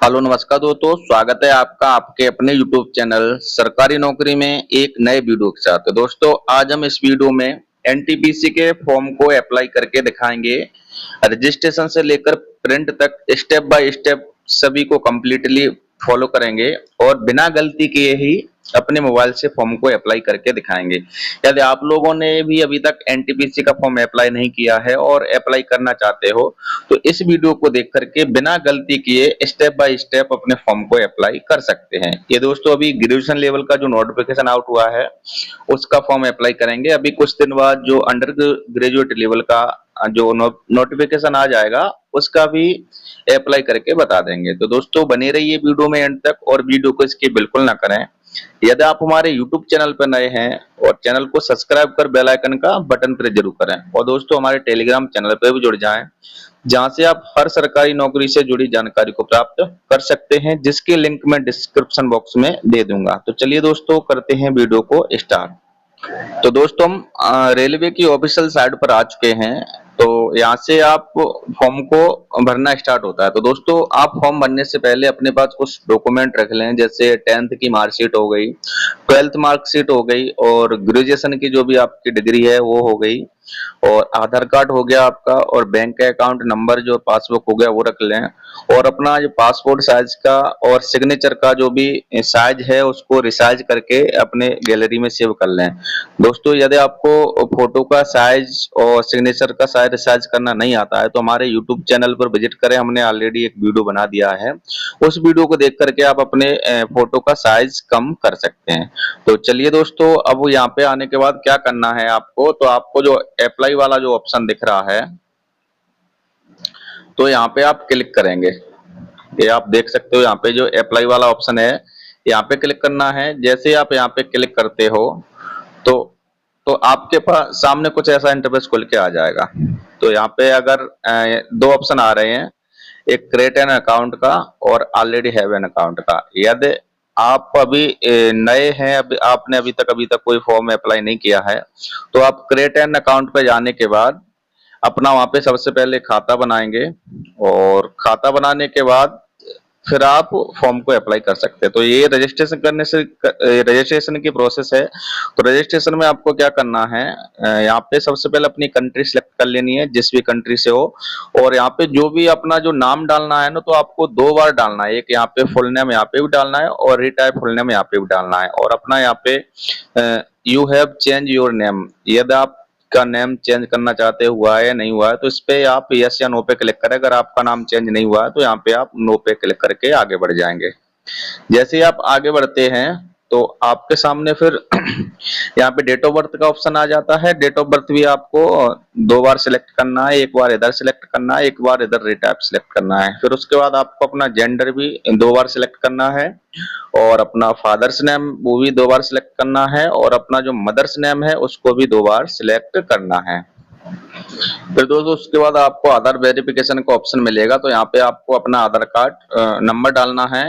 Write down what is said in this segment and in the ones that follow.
Hello नमस्कार दोस्तों, स्वागत है आपका आपके अपने YouTube चैनल सरकारी नौकरी में एक नए वीडियो के साथ। तो दोस्तों आज हम इस वीडियो में एनटीपीसी के फॉर्म को अप्लाई करके दिखाएंगे। रजिस्ट्रेशन से लेकर प्रिंट तक स्टेप बाय स्टेप सभी को कंप्लीटली फॉलो करेंगे और बिना गलती किए ही अपने मोबाइल से फॉर्म को अप्लाई करके दिखाएंगे। यदि आप लोगों ने भी अभी तक एनटीपीसी का फॉर्म अप्लाई नहीं किया है और अप्लाई करना चाहते हो तो इस वीडियो को देख करके बिना गलती किए स्टेप बाय स्टेप अपने फॉर्म को अप्लाई कर सकते हैं। ये दोस्तों अभी ग्रेजुएशन लेवल का जो नोटिफिकेशन आउट हुआ है उसका फॉर्म अप्लाई करेंगे। अभी कुछ दिन बाद जो अंडर ग्रेजुएट लेवल का जो नोटिफिकेशन आ जाएगा उसका भी अप्लाई करके बता देंगे। तो दोस्तों बने रहिए वीडियो में एंड तक और वीडियो को स्किप बिल्कुल ना करें। यदि आप हमारे YouTube चैनल पर नए हैं और चैनल को सब्सक्राइब कर बेल आइकन का बटन प्रेस जरूर करें और दोस्तों हमारे टेलीग्राम चैनल पर भी जुड़ जाएं जहां से आप हर सरकारी नौकरी से जुड़ी जानकारी को प्राप्त कर सकते हैं, जिसकी लिंक मैं डिस्क्रिप्शन बॉक्स में दे दूंगा। तो चलिए दोस्तों करते हैं वीडियो को स्टार्ट। तो दोस्तों हम रेलवे की ऑफिशियल साइट पर आ चुके हैं। तो यहाँ से आप फॉर्म को भरना स्टार्ट होता है। तो दोस्तों आप फॉर्म भरने से पहले अपने पास कुछ डॉक्यूमेंट रख लें, जैसे 10th की मार्कशीट हो गई, 12th मार्कशीट हो गई और ग्रेजुएशन की जो भी आपकी डिग्री है वो हो गई और आधार कार्ड हो गया आपका और बैंक का अकाउंट नंबर जो पासबुक हो गया वो रख लें और अपना जो पासपोर्ट साइज का और सिग्नेचर का जो भी साइज है उसको रिसाइज करके अपने गैलरी में सेव कर लें। दोस्तों यदि आपको फोटो का साइज और सिग्नेचर का साइज रिसाइज करना नहीं आता है तो हमारे यूट्यूब चैनल पर विजिट करें, हमने ऑलरेडी एक वीडियो बना दिया है। उस वीडियो को देख करके आप अपने फोटो का साइज कम कर सकते हैं। तो चलिए दोस्तों अब यहाँ पे आने के बाद क्या करना है आपको, तो आपको जो अप्लाई वाला जो ऑप्शन दिख रहा है तो यहाँ पे आप क्लिक करेंगे। ये आप देख सकते हो यहाँ पे जो अप्लाई वाला ऑप्शन है यहाँ पे क्लिक करना है। जैसे आप यहाँ पे क्लिक करते हो तो आपके पास सामने कुछ ऐसा इंटरफेस खुल के आ जाएगा। तो यहाँ पे अगर दो ऑप्शन आ रहे हैं, एक क्रिएट एन अकाउंट का और ऑलरेडी हैव एन अकाउंट का। यदि आप अभी नए हैं, आपने अभी तक कोई फॉर्म अप्लाई नहीं किया है तो आप क्रिएट एन अकाउंट पे जाने के बाद अपना वहां पे सबसे पहले खाता बनाएंगे और खाता बनाने के बाद फिर आप फॉर्म को अप्लाई कर सकते हैं। तो ये रजिस्ट्रेशन करने से रजिस्ट्रेशन की प्रोसेस है। तो रजिस्ट्रेशन में आपको क्या करना है, यहाँ पे सबसे पहले अपनी कंट्री सिलेक्ट कर लेनी है जिस भी कंट्री से हो और यहाँ पे जो भी अपना जो नाम डालना है ना तो आपको दो बार डालना है। एक यहाँ पे फुल नेम यहाँ पे भी डालना है और रिटाइप फुल नेम यहाँ पे भी डालना है और अपना यहाँ पे you have change your name, यदि आप का नेम चेंज करना चाहते हुआ है या नहीं हुआ है तो इस पे आप यस या नो पे क्लिक करें। अगर आपका नाम चेंज नहीं हुआ है तो यहाँ पे आप नो पे क्लिक करके आगे बढ़ जाएंगे। जैसे ही आप आगे बढ़ते हैं तो आपके सामने फिर यहाँ पे डेट ऑफ बर्थ का ऑप्शन आ जाता है। डेट ऑफ बर्थ भी आपको दो बार सिलेक्ट करना है, एक बार इधर सिलेक्ट करना है, एक बार इधर रिटाइप सिलेक्ट करना है। फिर उसके बाद आपको अपना जेंडर भी दो बार सिलेक्ट करना है और अपना फादर्स नेम वो भी दो बार सिलेक्ट करना है और अपना जो मदर्स नेम है उसको भी दो बार सिलेक्ट करना है। फिर दोस्तों उसके बाद आपको आधार वेरिफिकेशन का ऑप्शन मिलेगा। तो यहाँ पे आपको अपना आधार कार्ड नंबर डालना है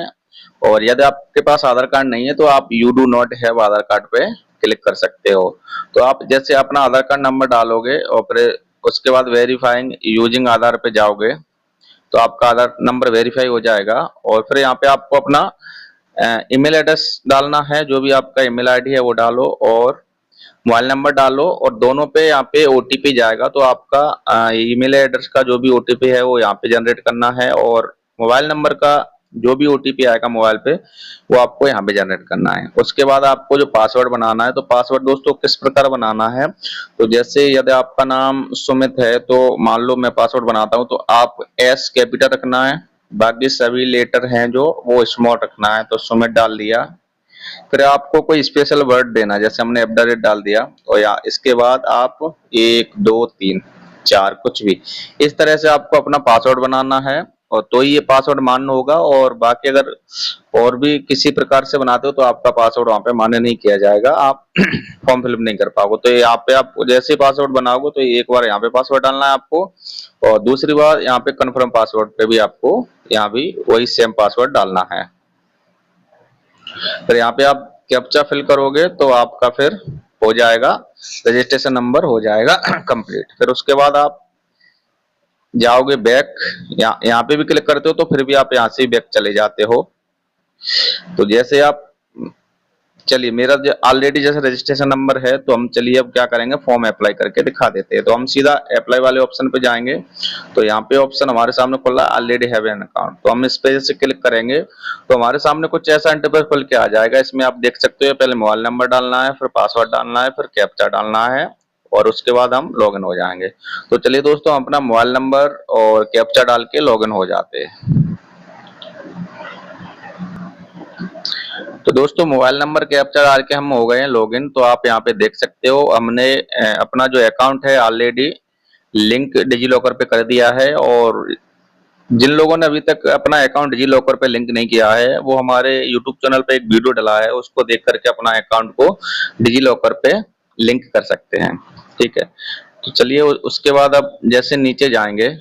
और यदि आपके पास आधार कार्ड नहीं है तो आप you do not have Aadhaar card पे क्लिक कर सकते हो। तो आप जैसे अपना आधार कार्ड नंबर डालोगे और फिर उसके बाद वेरीफाइंग यूजिंग आधार पे जाओगे तो आपका आधार नंबर वेरीफाई हो जाएगा और फिर यहाँ पे आपको अपना ईमेल एड्रेस डालना है, जो भी आपका ईमेल आईडी है वो डालो और मोबाइल नंबर डालो और दोनों पे यहाँ पे ओटीपी जाएगा। तो आपका ईमेल एड्रेस का जो भी ओटीपी है वो यहाँ पे जनरेट करना है और मोबाइल नंबर का जो भी ओटीपी आएगा मोबाइल पे वो आपको यहाँ पे जनरेट करना है। उसके बाद आपको जो पासवर्ड बनाना है, तो पासवर्ड दोस्तों किस प्रकार बनाना है, तो जैसे यदि आपका नाम सुमित है तो मान लो मैं पासवर्ड बनाता हूँ तो आप एस कैपिटल रखना है, बाकी सभी लेटर हैं जो वो स्मॉल रखना है। तो सुमित डाल दिया, फिर आपको कोई स्पेशल वर्ड देना, जैसे हमने एट डाल दिया और या इसके बाद आप 1 2 3 4 कुछ भी इस तरह से आपको अपना पासवर्ड बनाना है और तो ही ये पासवर्ड मान्य होगा। और बाकी अगर और भी किसी प्रकार से बनाते हो तो आपका पासवर्ड वहां पे मान्य नहीं किया जाएगा, आप फॉर्म फिलअप नहीं कर पाओगे। तो यहाँ पे आप जैसे पासवर्ड बनाओगे तो एक बार यहाँ पे पासवर्ड डालना है आपको और दूसरी बार यहाँ पे कन्फर्म पासवर्ड पे भी आपको यहाँ भी वही सेम पासवर्ड डालना है। फिर यहाँ पे आप कैप्चा फिल करोगे तो आपका फिर हो जाएगा रजिस्ट्रेशन नंबर हो जाएगा कंप्लीट। फिर उसके बाद आप जाओगे बैक, यहाँ पे भी क्लिक करते हो तो फिर भी आप यहाँ से बैक चले जाते हो। तो जैसे आप, चलिए मेरा ऑलरेडी जैसे रजिस्ट्रेशन नंबर है, तो हम चलिए अब क्या करेंगे, फॉर्म अप्लाई करके दिखा देते हैं। तो हम सीधा अप्लाई वाले ऑप्शन पे जाएंगे। तो यहाँ पे ऑप्शन हमारे सामने खुला ऑलरेडी हैव एन अकाउंट, तो हम इस पे जैसे क्लिक करेंगे तो हमारे सामने कुछ ऐसा इंटरफेस खुल के आ जाएगा। इसमें आप देख सकते हो पहले मोबाइल नंबर डालना है, फिर पासवर्ड डालना है, फिर कैप्चा डालना है, और उसके बाद हम लॉगिन हो जाएंगे। तो चलिए दोस्तों, हम अपना मोबाइल नंबर और कैप्चा डाल के लॉगिन हो जाते हैं। तो दोस्तों मोबाइल नंबर कैप्चा डाल के हम हो गए हैं लॉगिन। तो आप यहाँ पे देख सकते हो हमने अपना जो अकाउंट है ऑलरेडी लिंक डिजी लॉकर पे कर दिया है। और जिन लोगों ने अभी तक अपना अकाउंट डिजी लॉकर पे लिंक नहीं किया है, वो हमारे यूट्यूब चैनल पे एक वीडियो डला है, उसको देख करके अपना अकाउंट को डिजी लॉकर पे लिंक कर सकते हैं। ठीक है, तो चलिए उसके बाद अब जैसे नीचे जाएंगे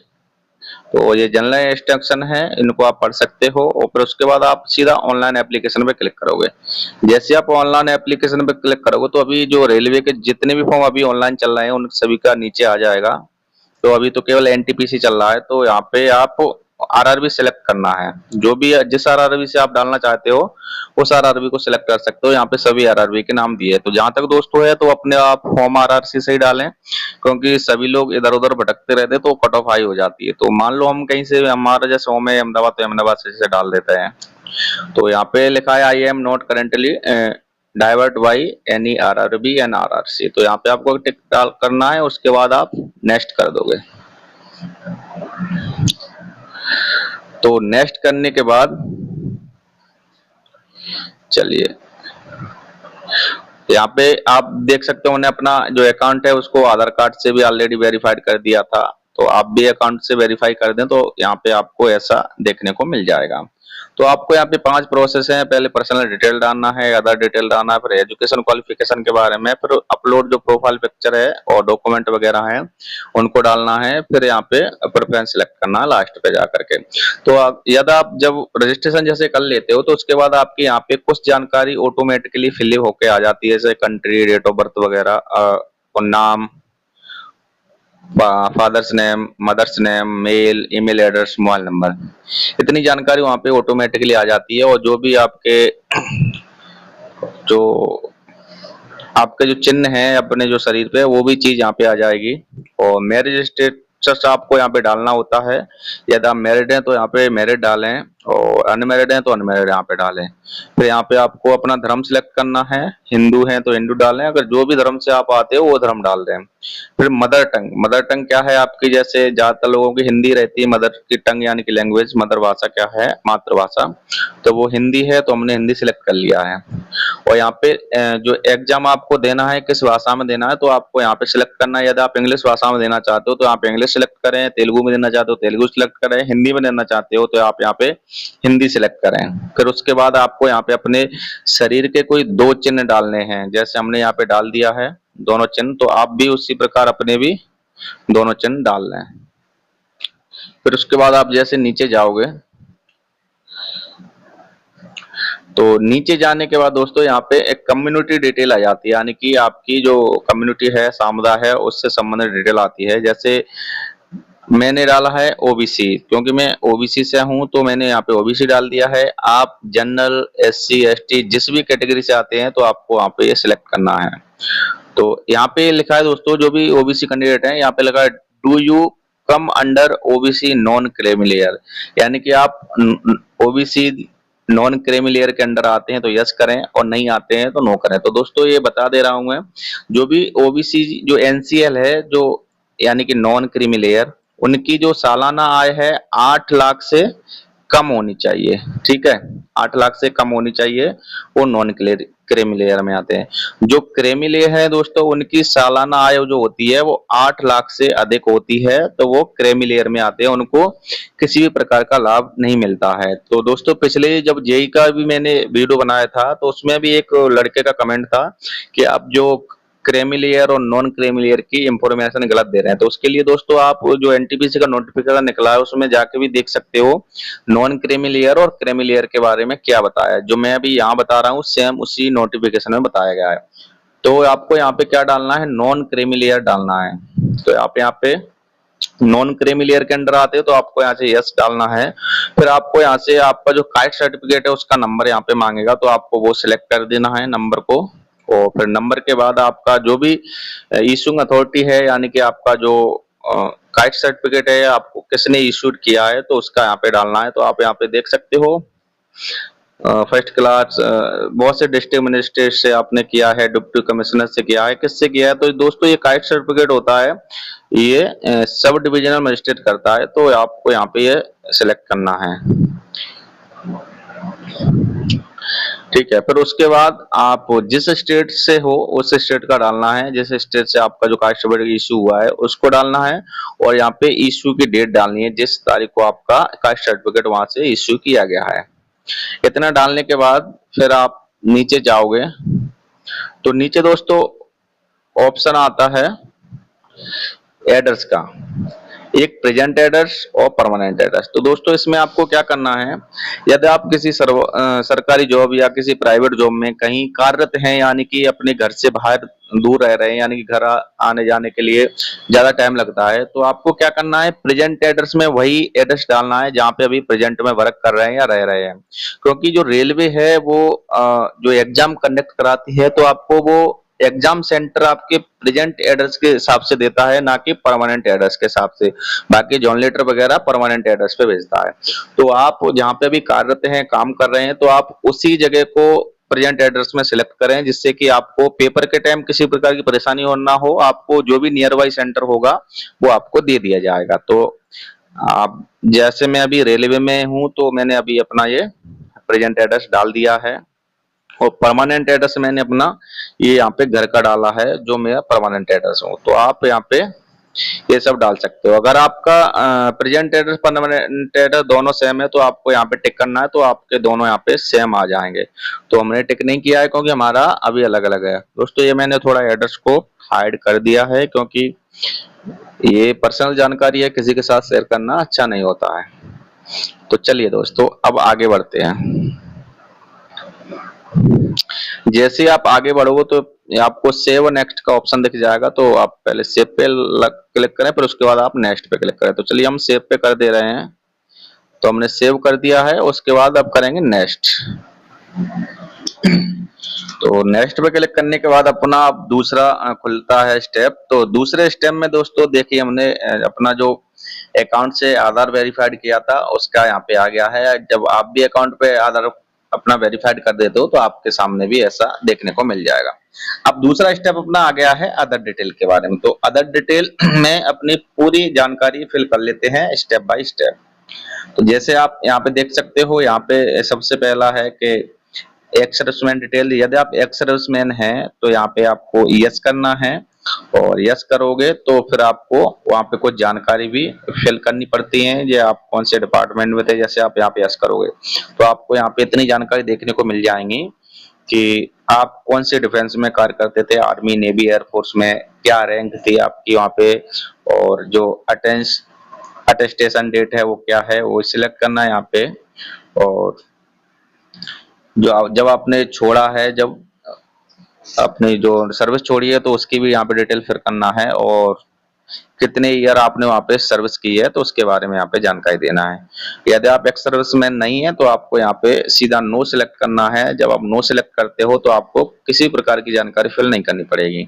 तो ये जनरल इंस्ट्रक्शन है, इनको आप पढ़ सकते हो। और फिर उसके बाद आप सीधा ऑनलाइन एप्लीकेशन पे क्लिक करोगे। जैसे आप ऑनलाइन एप्लीकेशन पे क्लिक करोगे तो अभी जो रेलवे के जितने भी फॉर्म अभी ऑनलाइन चल रहे हैं उन सभी का नीचे आ जाएगा। तो अभी तो केवल एनटीपीसी चल रहा है, तो यहाँ पे आप आरआरबी सेलेक्ट करना है। जो भी जिस आरआरबी से आप डालना चाहते हो उस आरआरबी को सिलेक्ट कर सकते हो। यहाँ पे सभी आरआरबी के नाम दिए हैं। तो जहां तक दोस्तों है तो अपने आप होम आरआरसी से ही डालें, क्योंकि सभी लोग इधर उधर भटकते रहते तो कट ऑफ हाई हो जाती है। तो मान लो हम कहीं से, हमारा जैसे होम है अहमदाबाद, तो अहमदाबाद से डाल देते हैं। तो यहाँ पे लिखा है I am not currently divert by any RRB and RRC. तो यहाँ पे आपको टिक डाल करना है, उसके बाद आप नेक्स्ट कर दोगे। तो नेक्स्ट करने के बाद चलिए यहाँ पे आप देख सकते हो, उन्हें अपना जो अकाउंट है उसको आधार कार्ड से भी ऑलरेडी वेरीफाइड कर दिया था। तो आप भी अकाउंट से वेरीफाई कर दें तो यहाँ पे आपको ऐसा देखने को मिल जाएगा। तो आपको यहाँ पे 5 प्रोसेस हैं। पहले पर्सनल डिटेल डालना है, अदर डिटेल डालना है, फिर एजुकेशन क्वालिफिकेशन के बारे में, फिर अपलोड जो प्रोफाइल पिक्चर है और डॉक्यूमेंट वगैरह हैं उनको डालना है, फिर यहाँ पे प्रेफरेंस सिलेक्ट करना है लास्ट पे जा करके। तो यदि आप जब रजिस्ट्रेशन जैसे कर लेते हो तो उसके बाद आपकी यहाँ पे कुछ जानकारी ऑटोमेटिकली फिल होके आ जाती है, जैसे कंट्री, डेट ऑफ बर्थ वगैरह, और नाम, father's name, mother's name, mail, email address, mobile number, इतनी जानकारी वहां पे ऑटोमेटिकली आ जाती है। और जो भी जो आपके जो चिन्ह है अपने जो शरीर पे, वो भी चीज यहाँ पे आ जाएगी। और मैरिज स्टेटस आपको यहाँ पे डालना होता है। यदि आप मैरिड हैं तो यहाँ पे मैरिड डालें, और अनमैरिड हैं तो अनमैरिड यहाँ पे डालें। फिर यहाँ पे आपको अपना धर्म सिलेक्ट करना है, हिंदू हैं तो हिंदू डालें, अगर जो भी धर्म से आप आते हो वो धर्म डाल दें। फिर मदर टंग, मदर टंग क्या है आपकी, जैसे ज्यादातर लोगों की हिंदी रहती है, मदर की टंग यानी कि लैंग्वेज, मदर भाषा क्या है, मातृभाषा, तो वो हिंदी है, तो हमने हिंदी सिलेक्ट कर लिया है। और यहाँ पे जो एग्जाम आपको देना है किस भाषा में देना है तो आपको यहाँ पे सिलेक्ट करना है। यदि आप इंग्लिश भाषा में देना चाहते हो तो आप इंग्लिश सिलेक्ट करें, तेलुगु में देना चाहते हो तेलुगु सिलेक्ट करें, हिंदी में देना चाहते हो तो आप यहाँ पे हिंदी सिलेक्ट करें। फिर उसके बाद आपको यहाँ पे अपने शरीर के कोई 2 चिन्ह डालने हैं, जैसे हमने यहाँ पे डाल दिया है दोनों चिन्ह, तो आप भी उसी प्रकार अपने भी दोनों चिन्ह डाल लें। फिर उसके बाद आप जैसे नीचे जाओगे तो नीचे जाने के बाद दोस्तों यहाँ पे एक कम्युनिटी डिटेल आ जाती है, यानी कि आपकी जो कम्युनिटी है, समुदाय है, उससे संबंधित डिटेल आती है। जैसे मैंने डाला है ओबीसी, क्योंकि मैं ओबीसी से हूं तो मैंने यहाँ पे ओबीसी डाल दिया है। आप जनरल, एससी, एसटी जिस भी कैटेगरी से आते हैं तो आपको यहाँ पे ये सिलेक्ट करना है। तो यहाँ पे लिखा है दोस्तों, जो भी ओबीसी कैंडिडेट है यहाँ पे लगा है do you come under OBC non creamy layer, यानी कि आप ओबीसी नॉन क्रीमी लेयर के अंडर आते हैं तो यस करें, और नहीं आते हैं तो नो करें। तो दोस्तों ये बता दे रहा हूं मैं, जो भी ओबीसी जो एनसीएल है, जो यानी कि नॉन क्रीमी लेयर, उनकी जो सालाना आय है 8 लाख से कम होनी चाहिए। ठीक है, 8 लाख से कम होनी चाहिए, वो नॉन क्रीमी लेयर में आते हैं। जो क्रीमी लेयर है दोस्तों, उनकी सालाना आय जो होती है वो 8 लाख से अधिक होती है, तो वो क्रीमी लेयर में आते हैं, उनको किसी भी प्रकार का लाभ नहीं मिलता है। तो दोस्तों पिछले जब जेई का भी मैंने वीडियो बनाया था तो उसमें भी एक लड़के का कमेंट था कि आप जो क्रीमी लेयर और नॉन क्रीमी लेयर की इंफॉर्मेशन गलत दे रहे हैं। तो उसके लिए दोस्तों आप जो एनटीपीसी का नोटिफिकेशन निकला है उसमें जाके भी देख सकते हो नॉन क्रीमी लेयर और क्रीमी लेयर के बारे में क्या बताया है। जो मैं अभी यहाँ बता रहा हूँ सेम उसी नोटिफिकेशन में बताया गया है। तो आपको यहाँ पे क्या डालना है, नॉन क्रीमी लेयर डालना है। तो आप यहाँ पे नॉन क्रीमी लेयर के अंडर आते हैं तो आपको यहाँ से यस डालना है। फिर आपको यहाँ से आपका जो कास्ट सर्टिफिकेट है उसका नंबर यहाँ पे मांगेगा, तो आपको वो सिलेक्ट कर देना है नंबर को। और फिर नंबर के बाद आपका जो भी इशूइंग अथॉरिटी है, यानी कि आपका जो कास्ट सर्टिफिकेट है आपको किसने इशूड किया है तो उसका यहाँ पे डालना है। तो आप यहाँ पे देख सकते हो फर्स्ट क्लास बहुत से डिस्ट्रिक्ट मजिस्ट्रेट से आपने किया है, डिप्टी कमिश्नर से किया है, किससे किया है। तो दोस्तों ये कास्ट सर्टिफिकेट होता है, ये सब डिविजनल मजिस्ट्रेट करता है, तो आपको यहाँ पे ये सिलेक्ट करना है। ठीक है, फिर उसके बाद आप जिस स्टेट से हो उस स्टेट का डालना है, जिस स्टेट से आपका जो कास्ट सर्टिफिकेट इशू हुआ है उसको डालना है। और यहाँ पे इशू की डेट डालनी है, जिस तारीख को आपका कास्ट सर्टिफिकेट वहां से इशू किया गया है। इतना डालने के बाद फिर आप नीचे जाओगे तो नीचे दोस्तों ऑप्शन आता है एड्रेस का, एक प्रेजेंट एड्रेस और परमानेंट एड्रेस। तो दोस्तों इसमें आपको क्या करना है, यदि आप किसी सरकारी जॉब या किसी प्राइवेट जॉब में कहीं कार्यरत हैं, यानी कि अपने घर से बाहर दूर रह रहे हैं, यानी कि घर आने जाने के लिए ज्यादा टाइम लगता है, तो आपको क्या करना है, प्रेजेंट एड्रेस में वही एड्रेस डालना है जहाँ पे अभी प्रेजेंट में वर्क कर रहे हैं या रह रहे हैं। क्योंकि जो रेलवे है वो जो एग्जाम कंडक्ट कराती है, तो आपको वो एग्जाम सेंटर आपके प्रेजेंट एड्रेस के हिसाब से देता है, ना कि परमानेंट एड्रेस के हिसाब से। बाकी जॉन लेटर वगैरह परमानेंट एड्रेस पे भेजता है। तो आप जहाँ पे भी कार्यरत हैं, काम कर रहे हैं, तो आप उसी जगह को प्रेजेंट एड्रेस में सिलेक्ट करें, जिससे कि आपको पेपर के टाइम किसी प्रकार की परेशानी और ना हो। आपको जो भी नियर बाई सेंटर होगा वो आपको दे दिया जाएगा। तो आप जैसे मैं अभी रेलवे में हूँ तो मैंने अभी अपना ये प्रेजेंट एड्रेस डाल दिया है, और परमानेंट एड्रेस मैंने अपना ये यहाँ पे घर का डाला है जो मेरा परमानेंट एड्रेस हो। तो आप यहाँ पे ये सब डाल सकते हो। अगर आपका प्रेजेंट एड्रेस परमानेंट एड्रेस दोनों सेम है तो आपको यहाँ पे टिक करना है, तो आपके दोनों यहाँ पे सेम आ जाएंगे। तो हमने टिक नहीं किया है क्योंकि हमारा अभी अलग अलग है। दोस्तों ये मैंने थोड़ा एड्रेस को हाइड कर दिया है, क्योंकि ये पर्सनल जानकारी है, किसी के साथ शेयर करना अच्छा नहीं होता है। तो चलिए दोस्तों अब आगे बढ़ते हैं। जैसे ही आप आगे बढ़ोगे तो आपको सेव नेक्स्ट का ऑप्शन दिख जाएगा, तो आप पहले सेव पे क्लिक करें, फिर उसके बाद आप नेक्स्ट पे क्लिक करें। तो चलिए हम सेव पे कर दे रहे हैं। तो हमने सेव कर दिया है, उसके बाद अब करेंगे नेक्स्ट। तो नेक्स्ट पे क्लिक करने के बाद अपना अब दूसरा खुलता है स्टेप। तो दूसरे स्टेप में दोस्तों देखिए हमने अपना जो अकाउंट से आधार वेरीफाइड किया था उसका यहाँ पे आ गया है। जब आप भी अकाउंट पे आधार अपना वेरीफाइड कर देते हो तो आपके सामने भी ऐसा देखने को मिल जाएगा। अब दूसरा स्टेप अपना आ गया है अदर डिटेल के बारे में। तो अदर डिटेल में अपनी पूरी जानकारी फिल कर लेते हैं स्टेप बाय स्टेप। तो जैसे आप यहाँ पे देख सकते हो, यहाँ पे सबसे पहला है कि एक्स सर्विसमैन डिटेल। यदि आप एक्स सर्विसमैन हैं तो यहाँ पे आपको यस करना है, और यस करोगे तो फिर आपको वहाँ पे कुछ जानकारी भी फिल करनी पड़ती है, ये आप कौन से डिपार्टमेंट में थे। जैसे आप यहाँ पे यस करोगे तो आपको यहाँ पे इतनी जानकारी देखने को मिल जाएंगी कि आप कौन से डिफेंस में कार्य करते थे, आर्मी, नेवी, एयरफोर्स में क्या रैंक थी आपकी वहाँ पे, और जो अटेस्टेशन डेट है वो क्या है वो सिलेक्ट करना है यहाँ पे। और जो जब आपने छोड़ा है, जब अपनी जो सर्विस छोड़ी है तो उसकी भी यहाँ पे डिटेल फिल करना है, और कितने ईयर आपने वहाँ पे सर्विस की है तो उसके बारे में यहाँ पे जानकारी देना है। यदि आप एक्स सर्विसमैन नहीं है तो आपको यहाँ पे सीधा नो सिलेक्ट करना है। जब आप नो सिलेक्ट करते हो तो आपको किसी प्रकार की जानकारी फिल नहीं करनी पड़ेगी।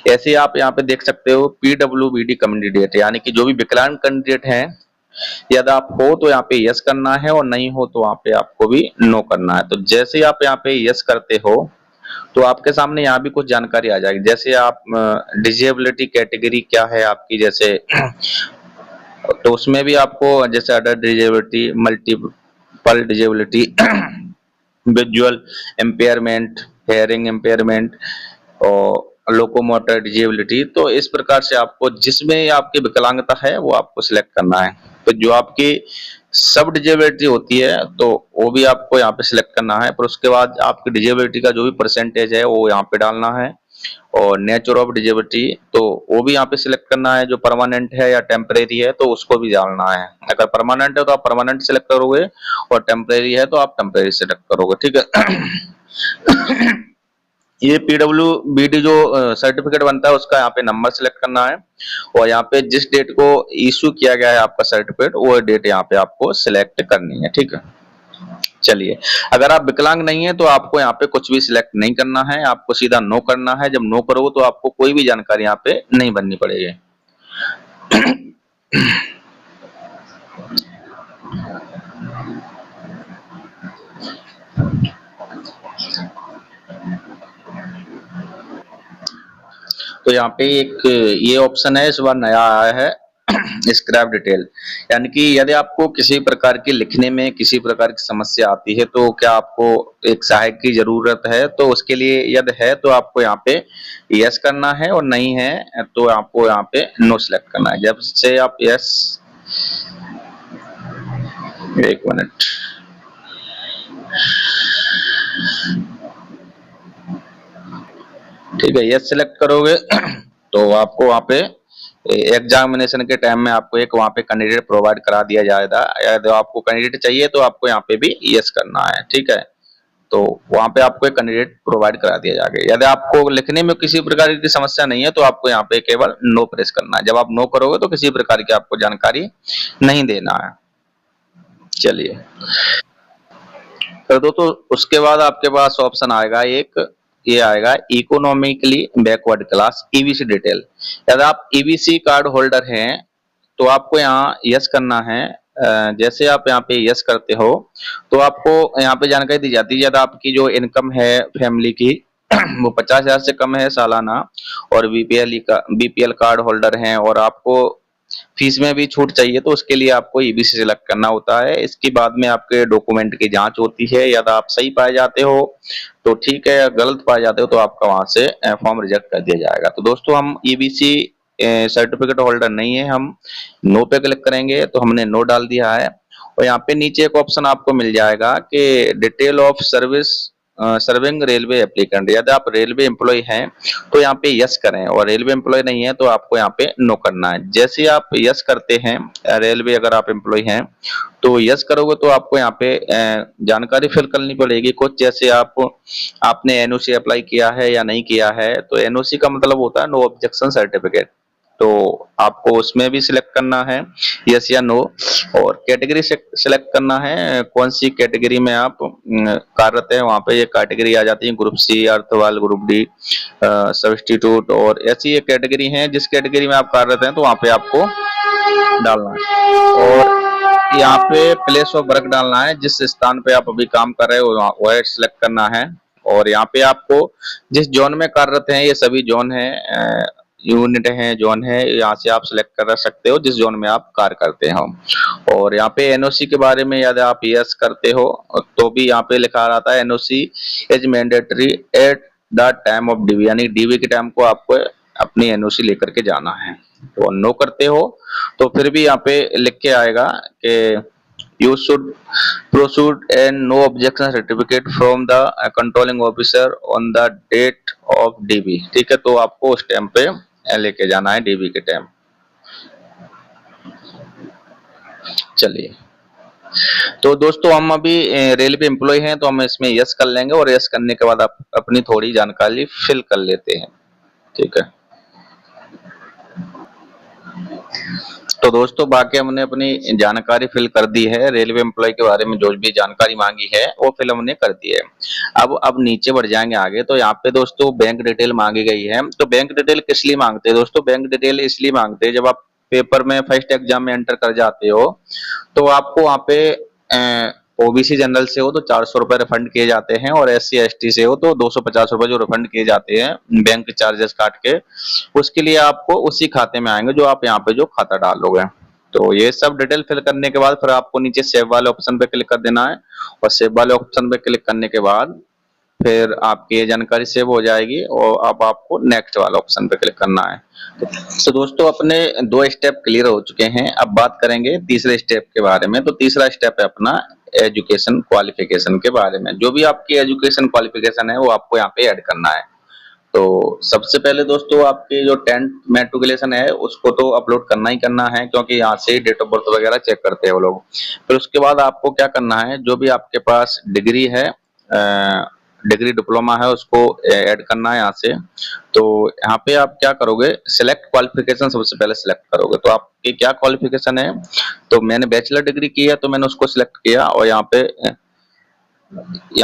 ऐसे आप यहाँ पे देख सकते हो PWBD कैंडिडेट, यानी कि जो भी विकलांग कैंडिडेट है, यदि आप हो तो यहाँ पे यस करना है, और नहीं हो तो वहाँ पे आपको भी नो करना है। तो जैसे ही आप यहाँ पे यस करते हो तो आपके सामने यहाँ भी कुछ जानकारी आ जाएगी। जैसे आप डिजेबिलिटी कैटेगरी क्या है आपकी, जैसे तो उसमें भी आपको जैसे other disability, multiple disability, visual impairment, hearing impairment और लोकोमोटर डिजेबिलिटी। तो इस प्रकार से आपको जिसमें आपकी विकलांगता है वो आपको सिलेक्ट करना है। तो जो आपकी सब डिजेबिलिटी होती है तो वो भी आपको यहाँ पे सिलेक्ट करना है। पर उसके बाद आपकी डिजेबिलिटी का जो भी परसेंटेज है वो यहाँ पे डालना है, और नेचर ऑफ डिजेबिलिटी तो वो भी यहाँ पे सिलेक्ट करना है। जो परमानेंट है या टेम्परेरी है तो उसको भी डालना है। अगर परमानेंट है तो आप परमानेंट सिलेक्ट करोगे, और टेम्परेरी है तो आप टेम्परेरी सिलेक्ट करोगे। ठीक है। ये PWBD जो सर्टिफिकेट बनता है उसका यहाँ पे नंबर सिलेक्ट करना है, और यहाँ पे जिस डेट को इशू किया गया है आपका सर्टिफिकेट वो डेट यहाँ पे आपको सिलेक्ट करनी है। ठीक है, चलिए, अगर आप विकलांग नहीं है तो आपको यहाँ पे कुछ भी सिलेक्ट नहीं करना है, आपको सीधा नो करना है। जब नो करोगे तो आपको कोई भी जानकारी यहाँ पे नहीं भरनी पड़ेगी। तो यहाँ पे एक ये ऑप्शन है, इस बार नया आया है, स्क्रैप डिटेल, यानी कि यदि आपको किसी प्रकार की लिखने में किसी प्रकार की समस्या आती है तो क्या आपको एक सहायक की जरूरत है, तो उसके लिए यदि है तो आपको यहाँ पे यस करना है, और नहीं है तो आपको यहाँ पे नो सिलेक्ट करना है। जब से आप यस, एक मिनट, ठीक है, यस सिलेक्ट करोगे तो आपको वहाँ पे एग्जामिनेशन के टाइम में आपको एक वहाँ पे कैंडिडेट प्रोवाइड करा दिया जाएगा। यदि आपको कैंडिडेट चाहिए तो आपको यहाँ पे भी यस करना है। ठीक है, तो वहाँ पे आपको एक कैंडिडेट प्रोवाइड करा दिया जाएगा। यदि आपको लिखने में किसी प्रकार की समस्या नहीं है तो आपको यहाँ पे केवल नो प्रेस करना है। जब आप नो करोगे तो किसी प्रकार की आपको जानकारी नहीं देना है। चलिए, कर दो। तो उसके बाद आपके पास ऑप्शन आएगा एक, ये आएगा economically backward class EBC detail. यदि आप ईबीसी कार्ड होल्डर हैं तो आपको यहाँ यस करना है। जैसे आप यहाँ पे यस करते हो तो आपको यहाँ पे जानकारी दी जाती है, यदि आपकी जो इनकम है फैमिली की वो 50,000 से कम है सालाना, और बीपीएल कार्ड होल्डर हैं, और आपको फीस में भी छूट चाहिए तो उसके लिए आपको ईबीसी सिलेक्ट करना होता है। इसके बाद में आपके डॉक्यूमेंट की जांच होती है, यदि आप सही पाए जाते हो तो ठीक है, गलत पाए जाते हो तो आपका वहां से फॉर्म रिजेक्ट कर दिया जाएगा। तो दोस्तों, हम ईबीसी सर्टिफिकेट होल्डर नहीं है, हम नो पे क्लिक करेंगे तो हमने नो डाल दिया है। और यहाँ पे नीचे एक ऑप्शन आपको मिल जाएगा कि detail of service serving railway applicant. यदि आप रेलवे एम्प्लॉय हैं तो यहाँ पे यस करें, और रेलवे एम्प्लॉय नहीं है तो आपको यहाँ पे नो करना है। जैसे आप यस करते हैं, रेलवे अगर आप एम्प्लॉय हैं तो यस करोगे तो आपको यहाँ पे जानकारी फिल करनी पड़ेगी कुछ, जैसे आपने एनओसी अप्लाई किया है या नहीं किया है। तो एनओसी का मतलब होता है नो ऑब्जेक्शन सर्टिफिकेट, तो आपको उसमें भी सिलेक्ट करना है यस या नो। और कैटेगरी सिलेक्ट करना है, कौन सी कैटेगरी में आप कार्यरत हैं। वहां पे ये कैटेगरी आ जाती है, ग्रुप सी, अर्थवाल, ग्रुप डी, सब्स्टिट्यूट, और ऐसी ये कैटेगरी है। जिस कैटेगरी में आप कार्यरत हैं तो वहां पे आपको डालना है। और यहाँ पे प्लेस ऑफ वर्क डालना है, जिस स्थान पे आप अभी काम कर रहे हो वह सिलेक्ट करना है। और यहाँ पे आपको जिस जोन में कार्यरत हैं, ये सभी जोन है, यूनिट है, जोन है, यहाँ से आप सिलेक्ट कर सकते हो जिस जोन में आप कार्य करते हो। और यहाँ पे एनओसी के बारे में यदि आप यस करते हो तो भी यहाँ पे लिखा रहता है NOC is mandatory at the time of DV, यानी डीवी के टाइम को आपको अपनी एनओसी लेकर के जाना है। तो नो करते हो तो फिर भी यहाँ पे लिख के आएगा कि you should proceed and no objection certificate from the controlling officer on the date of DB। ठीक है, तो आपको उस टाइम पे लेके जाना है डीबी के टाइम। चलिए, तो दोस्तों हम अभी रेलवे एम्प्लॉय हैं तो हम इसमें यस कर लेंगे, और यस करने के बाद आप अपनी थोड़ी जानकारी फिल कर लेते हैं। ठीक है, तो दोस्तों बाकी हमने अपनी जानकारी फिल कर दी है, रेलवे एम्प्लॉय के बारे में जो भी जानकारी मांगी है वो फिल हमने कर दी है। अब नीचे बढ़ जाएंगे आगे, तो यहाँ पे दोस्तों बैंक डिटेल मांगी गई है। तो बैंक डिटेल किस लिए मांगते हैं दोस्तों? बैंक डिटेल इसलिए मांगते हैं, जब आप पेपर में फर्स्ट एग्जाम में एंटर कर जाते हो तो आपको वहाँ पे ओबीसी जनरल से हो तो 400 रुपए रिफंड किए जाते हैं, और SC ST से हो तो 250 रुपए जो रिफंड किए जाते हैं बैंक चार्जेस काट के, उसके लिए आपको उसी खाते में आएंगे जो आप यहाँ पे जो खाता डालोगे। तो ये सब डिटेल फिल करने के बाद फिर आपको नीचे सेव वाले ऑप्शन पे क्लिक कर देना है, और सेव वाले ऑप्शन पे क्लिक करने के बाद फिर आपकी ये जानकारी सेव हो जाएगी, और अब आपको नेक्स्ट वाला ऑप्शन पे क्लिक करना है। तो दोस्तों अपने 2 स्टेप क्लियर हो चुके हैं, अब बात करेंगे तीसरे स्टेप के बारे में। तो तीसरा स्टेप है अपना एजुकेशन क्वालिफिकेशन के बारे में। जो भी आपकी एजुकेशन क्वालिफिकेशन है वो आपको यहाँ पे ऐड करना है। तो सबसे पहले दोस्तों आपकी जो 10th मेट्रिकुलेशन है उसको तो अपलोड करना ही करना है, क्योंकि यहाँ से डेट ऑफ बर्थ वगैरह चेक करते हैं वो लोग। फिर उसके बाद आपको क्या करना है, जो भी आपके पास डिग्री है, डिग्री डिप्लोमा है उसको ऐड करना है यहाँ से। तो यहाँ पे आप क्या करोगे, सिलेक्ट क्वालिफिकेशन सबसे पहले सिलेक्ट करोगे। तो आपकी क्या क्वालिफिकेशन है, तो मैंने बैचलर डिग्री की है तो मैंने उसको सिलेक्ट किया, और यहाँ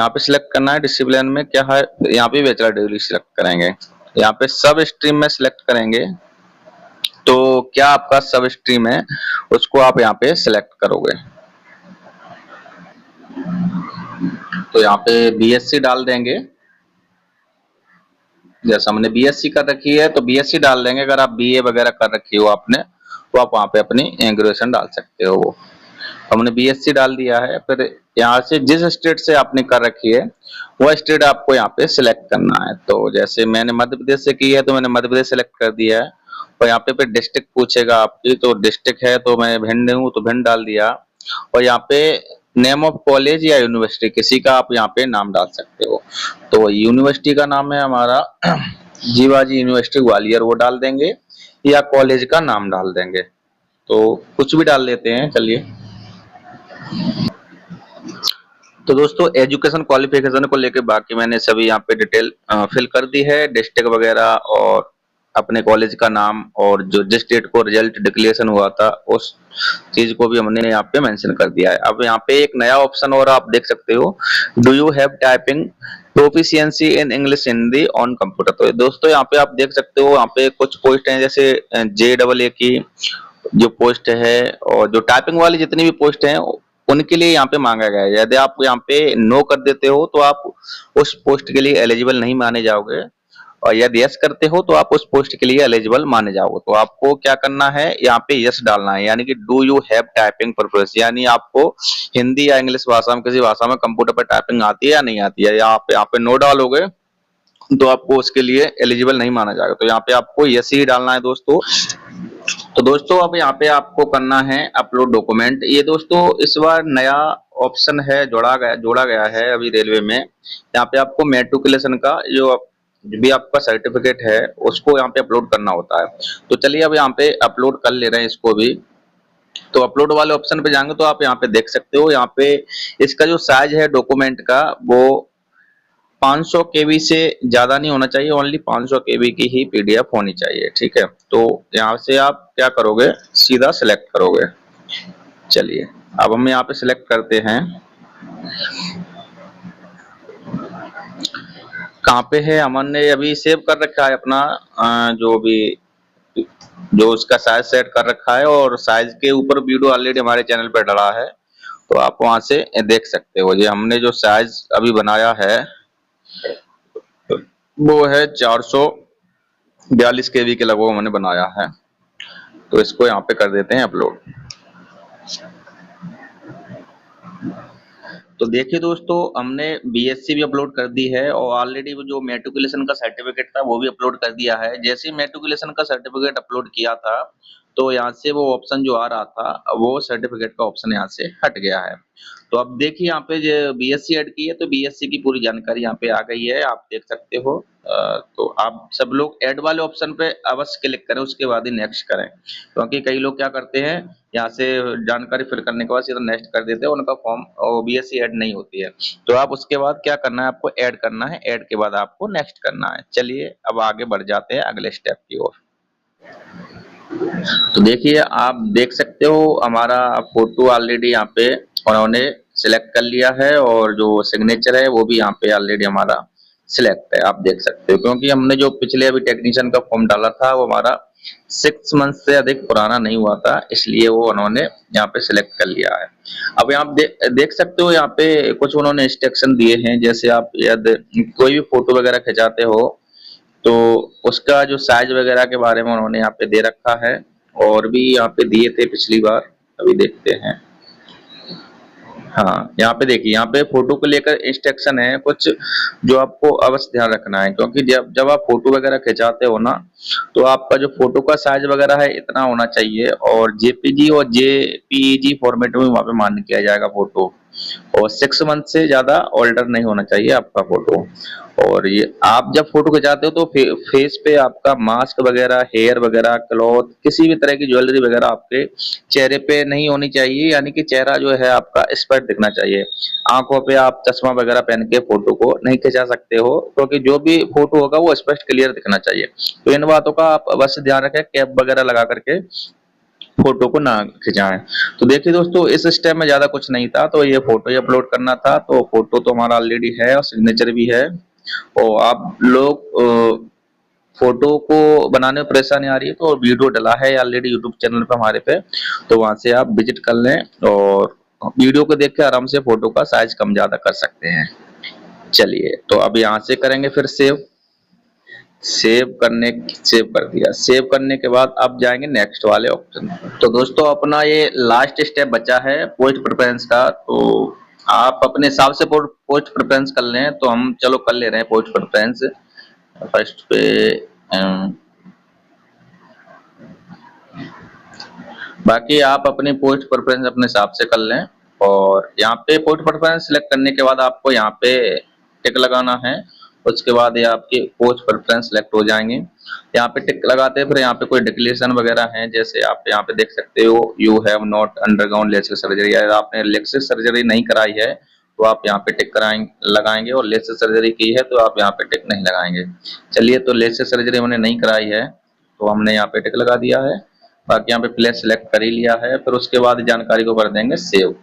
पे सिलेक्ट करना है डिसिप्लिन में क्या है, यहाँ पे बैचलर डिग्री सिलेक्ट करेंगे। यहाँ पे सब स्ट्रीम में सिलेक्ट करेंगे, तो क्या आपका सब स्ट्रीम है उसको आप यहाँ पे सिलेक्ट करोगे। तो यहाँ पे बीएससी डाल देंगे, जैसा हमने बीएससी कर रखी है तो बीएससी डाल देंगे। अगर आप बीए वगैरह कर रखी हो आपने तो आप वहाँ पे अपनी ग्रेजुएशन डाल सकते हो। वो हमने बीएससी डाल दिया है। फिर यहाँ से जिस स्टेट से आपने कर रखी है वो स्टेट आपको यहाँ पे सिलेक्ट करना है। तो जैसे मैंने मध्य प्रदेश से की है तो मैंने मध्य प्रदेश सिलेक्ट कर दिया है। और यहाँ पे फिर डिस्ट्रिक्ट पूछेगा आपकी, तो डिस्ट्रिक्ट है तो मैं भिंड हूँ तो भिंड डाल दिया। और यहाँ पे नेम ऑफ कॉलेज या यूनिवर्सिटी किसी का आप यहाँ पे नाम डाल सकते हो। तो यूनिवर्सिटी का नाम है हमारा जीवाजी यूनिवर्सिटी ग्वालियर, वो डाल देंगे, या कॉलेज का नाम डाल देंगे। तो कुछ भी डाल लेते हैं, चलिए। तो दोस्तों एजुकेशन क्वालिफिकेशन को लेके बाकी मैंने सभी यहाँ पे डिटेल फिल कर दी है, डिस्ट्रिक्ट वगैरह और अपने कॉलेज का नाम, और जो जिस डेट को रिजल्ट डिक्लेरेशन हुआ था उस चीज को भी हमने यहाँ पे मेंशन कर दिया है। अब यहाँ पे एक नया ऑप्शन और आप देख सकते हो, do you have typing proficiency in English Hindi on computer. तो दोस्तों यहाँ पे आप देख सकते हो, यहाँ पे कुछ पोस्ट हैं जैसे JEE की जो पोस्ट है, और जो टाइपिंग वाली जितनी भी पोस्ट हैं उनके लिए यहाँ पे मांगा गया है। यदि आप यहाँ पे नो कर देते हो तो आप उस पोस्ट के लिए एलिजिबल नहीं माने जाओगे, और यदि यस करते हो तो आप उस पोस्ट के लिए एलिजिबल माने जाओगे। तो आपको क्या करना है, यहाँ पे यस डालना है, यानी कि do you have typing proficiency, यानी आपको हिंदी या इंग्लिश भाषा में किसी भाषा में कंप्यूटर पर टाइपिंग आती है या नहीं आती है। या आप यहाँ पे नो डालोगे तो आपको उसके लिए एलिजिबल नहीं माना जाएगा। तो यहाँ पे आपको यस ही डालना है दोस्तों। तो दोस्तों अब यहाँ पे आपको करना है अपलोड डॉक्यूमेंट। ये दोस्तों इस बार नया ऑप्शन है, जोड़ा गया है अभी रेलवे में। यहाँ पे आपको मैट्रिकुलेशन का जो भी आपका सर्टिफिकेट है उसको यहाँ पे अपलोड करना होता है। तो चलिए अब यहाँ पे अपलोड कर ले रहे हैं इसको भी। तो अपलोड वाले ऑप्शन पे जाएंगे तो आप यहाँ पे देख सकते हो, यहाँ पे इसका जो साइज है डॉक्यूमेंट का वो 500 KB से ज्यादा नहीं होना चाहिए, ओनली 500 KB की ही PDF होनी चाहिए, ठीक है। तो यहाँ से आप क्या करोगे, सीधा सिलेक्ट करोगे। चलिए अब हम यहाँ पे सिलेक्ट करते हैं, कहाँ पे है, हमने अभी सेव कर रखा है अपना जो उसका साइज सेट कर रखा है, और साइज के ऊपर वीडियो ऑलरेडी हमारे चैनल पर डला है, तो आप वहां से देख सकते हो। ये हमने जो साइज अभी बनाया है वो है 442 KB के लगभग हमने बनाया है। तो इसको यहाँ पे कर देते हैं अपलोड। तो देखिए दोस्तों हमने बीएससी भी अपलोड कर दी है, और ऑलरेडी जो मैट्रिकुलेशन का सर्टिफिकेट था वो भी अपलोड कर दिया है। जैसे ही मैट्रिकुलेशन का सर्टिफिकेट अपलोड किया था तो यहाँ से वो ऑप्शन जो आ रहा था वो सर्टिफिकेट का ऑप्शन यहाँ से हट गया है। तो अब देखिए यहाँ पे जो बीएससी ऐड की है तो बीएससी की पूरी जानकारी यहाँ पे आ गई है, आप देख सकते हो। तो आप सब लोग ऐड वाले ऑप्शन पे अवश्य क्लिक करें, उसके बाद ही नेक्स्ट करें, क्योंकि कई लोग क्या करते हैं यहाँ से जानकारी फिल करने के बाद सीधा नेक्स्ट कर देते हैं, उनका फॉर्म बीएससी ऐड नहीं होती है। तो आप उसके बाद क्या करना है, आपको ऐड करना है, ऐड के बाद आपको नेक्स्ट करना है। चलिए अब आगे बढ़ जाते हैं अगले स्टेप की ओर। तो देखिए आप देख सकते हो हमारा फोटो ऑलरेडी यहाँ पे उन्होंने सिलेक्ट कर लिया है, और जो सिग्नेचर है वो भी यहाँ पे ऑलरेडी हमारा सिलेक्ट है, आप देख सकते हो। क्योंकि हमने जो पिछले अभी टेक्नीशियन का फॉर्म डाला था वो हमारा 6 मंथ से अधिक पुराना नहीं हुआ था, इसलिए वो उन्होंने यहाँ पे सिलेक्ट कर लिया है। अब यहाँ देख सकते हो यहाँ पे कुछ उन्होंने इंस्ट्रक्शन दिए हैं, जैसे आप यदि कोई भी फोटो वगैरह खिंचाते हो तो उसका जो साइज वगैरह के बारे में उन्होंने यहाँ पे दे रखा है, और भी यहाँ पे दिए थे पिछली बार, अभी देखते हैं। हाँ यहाँ पे देखिए, यहाँ पे फोटो को लेकर इंस्ट्रक्शन है कुछ जो आपको अवश्य ध्यान रखना है, क्योंकि जब आप फोटो वगैरह खिंचाते हो ना तो आपका जो फोटो का साइज वगैरह है इतना होना चाहिए, और जेपीजी और जेपीईजी फॉर्मेट में वहाँ पे मान्य किया जाएगा फोटो। और 6 मंथ से ज्यादा ओल्डर नहीं होना चाहिए आपका फोटो। और ये आप जब फोटो खिंचाते हो तो फेस पे आपका मास्क वगैरह, हेयर वगैरह, क्लॉथ, किसी भी तरह की ज्वेलरी वगैरह आपके चेहरे पे नहीं होनी चाहिए, यानी कि चेहरा जो है आपका स्पष्ट दिखना चाहिए। आंखों पे आप चश्मा वगैरह पहन के फोटो को नहीं खिंचा सकते हो, क्योंकि जो भी फोटो होगा वो स्पष्ट क्लियर दिखना चाहिए। तो इन बातों का आप अवश्य ध्यान रखें, कैप वगैरह लगा करके फोटो को ना खिंचाएं। तो देखिए दोस्तों, इस स्टेप में ज्यादा कुछ नहीं था, तो ये फोटो ही अपलोड करना था। तो फोटो तो हमारा ऑलरेडी है और सिग्नेचर भी है। और आप लोग फोटो को बनाने में परेशानी आ रही है तो वीडियो डला है ऑलरेडी यूट्यूब चैनल पे हमारे पे, तो वहां से आप विजिट कर लें और वीडियो को देख के आराम से फोटो का साइज कम ज्यादा कर सकते हैं। चलिए, तो अब यहाँ से करेंगे फिर सेव। सेव कर दिया। सेव करने के बाद अब जाएंगे नेक्स्ट वाले ऑप्शन। तो दोस्तों, अपना ये लास्ट स्टेप बचा है पोस्ट प्रेफरेंस का। तो आप अपने हिसाब से पोस्ट प्रेफरेंस कर लें, तो हम चलो कर ले रहे हैं पोस्ट प्रेफरेंस। फर्स्ट पे बाकी आप अपनी पोस्ट प्रेफरेंस अपने हिसाब से कर लें। और यहाँ पे पोस्ट प्रेफरेंस सिलेक्ट करने के बाद आपको यहाँ पे टिक लगाना है। उसके बाद ये आपके पोस्ट प्रेफरेंस सिलेक्ट हो जाएंगे। यहाँ पे टिक लगाते हैं, फिर यहाँ पे कोई डिक्लेरेशन वगैरह है, जैसे आप यहाँ पे देख सकते हो, you have not undergone LASIK surgery, या आपने लेसिक सर्जरी नहीं कराई है तो आप यहाँ पे टिक लगाएंगे, और लेसिक सर्जरी की है तो आप यहाँ पे टिक नहीं लगाएंगे। चलिए, तो लेसिक सर्जरी हमने नहीं कराई है तो हमने यहाँ पे टिक लगा दिया है। बाकी यहाँ पे प्लेस सिलेक्ट कर ही लिया है। फिर उसके बाद जानकारी को कर देंगे सेव।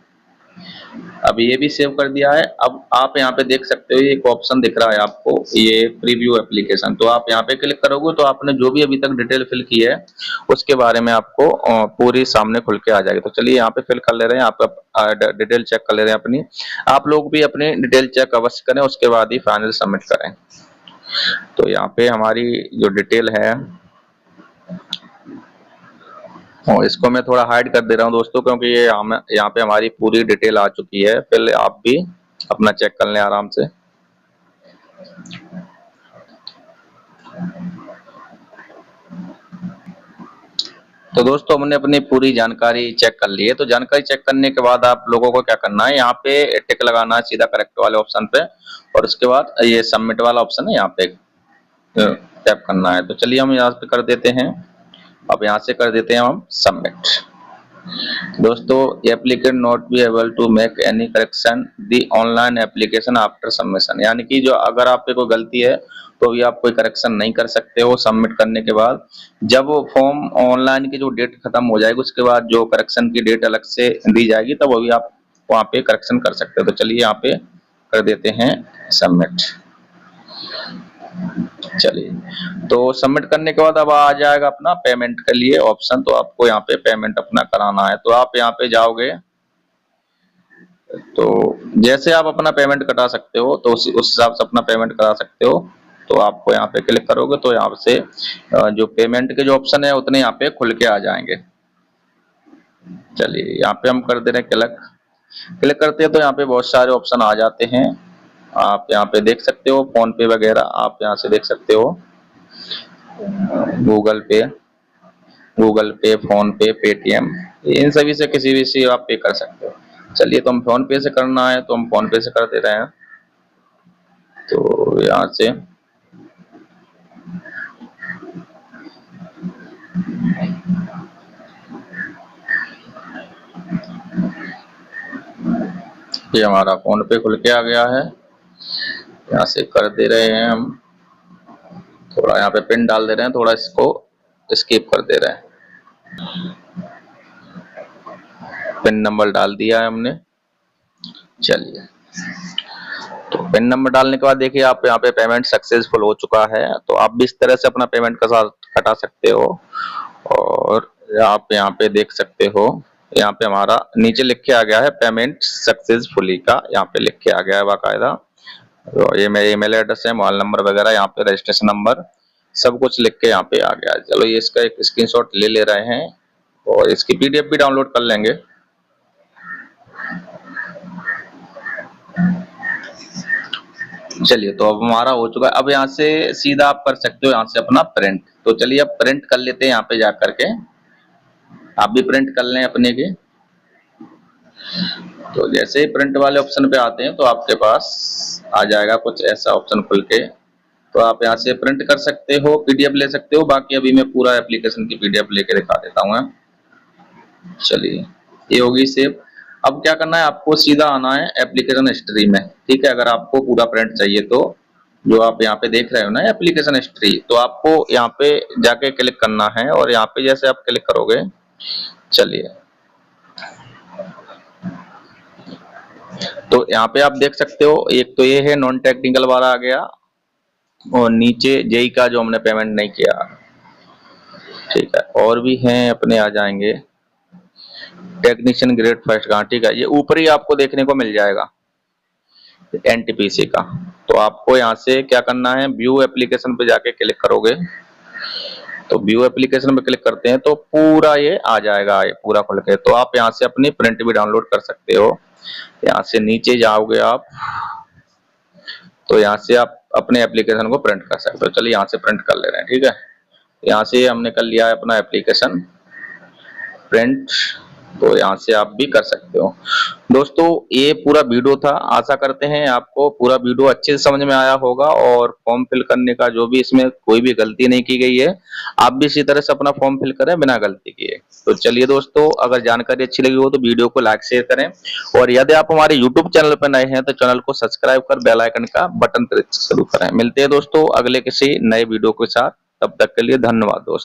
अब ये भी सेव कर दिया है। अब आप यहाँ पे देख सकते हो, एक ऑप्शन दिख रहा है आपको, ये प्रीव्यू एप्लीकेशन। तो आप यहाँ पे क्लिक करोगे तो आपने जो भी अभी तक डिटेल फिल की है उसके बारे में आपको पूरी सामने खुल के आ जाएगी। तो चलिए यहाँ पे फिल कर ले रहे हैं, आप डिटेल चेक कर ले रहे हैं अपनी। आप लोग भी अपनी डिटेल चेक अवश्य करें, उसके बाद ही फाइनल सबमिट करें। तो यहाँ पे हमारी जो डिटेल है, इसको मैं थोड़ा हाइड कर दे रहा हूँ दोस्तों, क्योंकि ये यहाँ पे हमारी पूरी डिटेल आ चुकी है। पहले आप भी अपना चेक कर लें आराम से। तो दोस्तों, हमने अपनी पूरी जानकारी चेक कर ली है। तो जानकारी चेक करने के बाद आप लोगों को क्या करना है, यहाँ पे टिक लगाना है सीधा करेक्ट वाले ऑप्शन पे, और उसके बाद ये सबमिट वाला ऑप्शन है, यहाँ पे टैप करना है। तो चलिए हम यहाँ पे कर देते हैं। अब यहाँ से कर देते हैं हम सबमिट। दोस्तों, applicant not be able to make any correction the online application after submission, यानी कि जो अगर आप पे कोई गलती है तो भी आप कोई करेक्शन नहीं कर सकते हो सबमिट करने के बाद। जब वो फॉर्म ऑनलाइन की जो डेट खत्म हो जाएगी उसके बाद जो करेक्शन की डेट अलग से दी जाएगी, तब वो भी आप वहाँ पे करेक्शन कर सकते हो। तो चलिए यहाँ पे कर देते हैं सबमिट। चलिए, तो सबमिट करने के बाद अब आ जाएगा अपना पेमेंट के लिए ऑप्शन। तो आपको यहाँ पे पेमेंट अपना कराना है, तो आप यहाँ पे जाओगे। तो जैसे आप अपना पेमेंट कटा सकते हो तो उस हिसाब से अपना पेमेंट करा सकते हो। तो आपको यहाँ पे क्लिक करोगे तो यहाँ से जो पेमेंट के जो ऑप्शन है उतने यहाँ पे खुल के आ जाएंगे। चलिए, यहाँ पे हम कर दे रहे हैं क्लिक। क्लिक करते हैं तो यहाँ पे बहुत सारे ऑप्शन आ जाते हैं। आप यहाँ पे देख सकते हो फोन पे वगैरह, आप यहाँ से देख सकते हो गूगल पे, फोन पे, पेटीएम, इन सभी से किसी भी से आप पे कर सकते हो। चलिए, तो हम फोन पे से करना है तो हम फोन पे से कर दे रहे हैं। तो यहाँ से ये हमारा फोन पे खुल के आ गया है। यहाँ से कर दे रहे हैं हम, थोड़ा यहाँ पे पिन डाल दे रहे हैं, थोड़ा इसको स्किप कर दे रहे हैं। पिन नंबर डाल दिया है हमने। चलिए, तो पिन नंबर डालने के बाद देखिए आप यहाँ पे पेमेंट सक्सेसफुल हो चुका है। तो आप भी इस तरह से अपना पेमेंट कटा सकते हो। और आप यहाँ पे देख सकते हो, यहाँ पे हमारा नीचे लिख के आ गया है पेमेंट सक्सेसफुली का, यहाँ पे लिख के आ गया है बाकायदा। तो ये मेरे ईमेल एड्रेस है, मोबाइल नंबर वगैरह, यहाँ पे रजिस्ट्रेशन नंबर सब कुछ लिख के यहाँ पे आ गया है। चलो, ये इसका एक स्क्रीनशॉट ले रहे हैं और इसकी पीडीएफ भी डाउनलोड कर लेंगे। चलिए, तो अब हमारा हो चुका है। अब यहाँ से सीधा आप कर सकते हो यहाँ से अपना प्रिंट। तो चलिए अब प्रिंट कर लेते हैं, यहाँ पे जा करके आप भी प्रिंट कर लें अपने के। तो जैसे ही प्रिंट वाले ऑप्शन पे आते हैं तो आपके पास आ जाएगा कुछ ऐसा ऑप्शन खुल के, तो आप यहाँ से प्रिंट कर सकते हो, पीडीएफ ले सकते हो। बाकी अभी मैं पूरा एप्लीकेशन की पीडीएफ लेके दिखा देता हूँ। चलिए, ये होगी सेव। अब क्या करना है, आपको सीधा आना है एप्लीकेशन हिस्ट्री में, ठीक है। अगर आपको पूरा प्रिंट चाहिए तो जो आप यहाँ पे देख रहे हो ना एप्लीकेशन हिस्ट्री, तो आपको यहाँ पे जाके क्लिक करना है और यहाँ पे जैसे आप क्लिक करोगे, चलिए, तो यहाँ पे आप देख सकते हो, एक तो ये है नॉन टेक्निकल वाला आ गया, और नीचे जेई का जो हमने पेमेंट नहीं किया, ठीक है। और भी हैं अपने, आ जाएंगे टेक्नीशियन ग्रेड फर्स्ट का, ठीक है। ये ऊपर ही आपको देखने को मिल जाएगा एनटीपीसी का। तो आपको यहाँ से क्या करना है, व्यू एप्लीकेशन पे जाके क्लिक करोगे, तो व्यू एप्लीकेशन पे क्लिक करते हैं तो पूरा ये आ जाएगा, ये पूरा खुल के। तो आप यहाँ से अपनी प्रिंट भी डाउनलोड कर सकते हो। यहाँ से नीचे जाओगे आप, तो यहाँ से आप अपने एप्लीकेशन को प्रिंट कर सकते हो। चलिए यहाँ से प्रिंट कर ले रहे हैं, ठीक है। यहाँ से हमने कर लिया है अपना एप्लीकेशन प्रिंट, तो यहाँ से आप भी कर सकते हो। दोस्तों ये पूरा वीडियो था, आशा करते हैं आपको पूरा वीडियो अच्छे से समझ में आया होगा, और फॉर्म फिल करने का जो भी इसमें कोई भी गलती नहीं की गई है, आप भी इसी तरह से अपना फॉर्म फिल करें बिना गलती किए। तो चलिए दोस्तों, अगर जानकारी अच्छी लगी हो तो वीडियो को लाइक शेयर करें, और यदि आप हमारे यूट्यूब चैनल पर नए हैं तो चैनल को सब्सक्राइब कर बेल आइकन का बटन प्रेस जरूर करें। मिलते हैं दोस्तों अगले किसी नए वीडियो के साथ, तब तक के लिए धन्यवाद दोस्तों।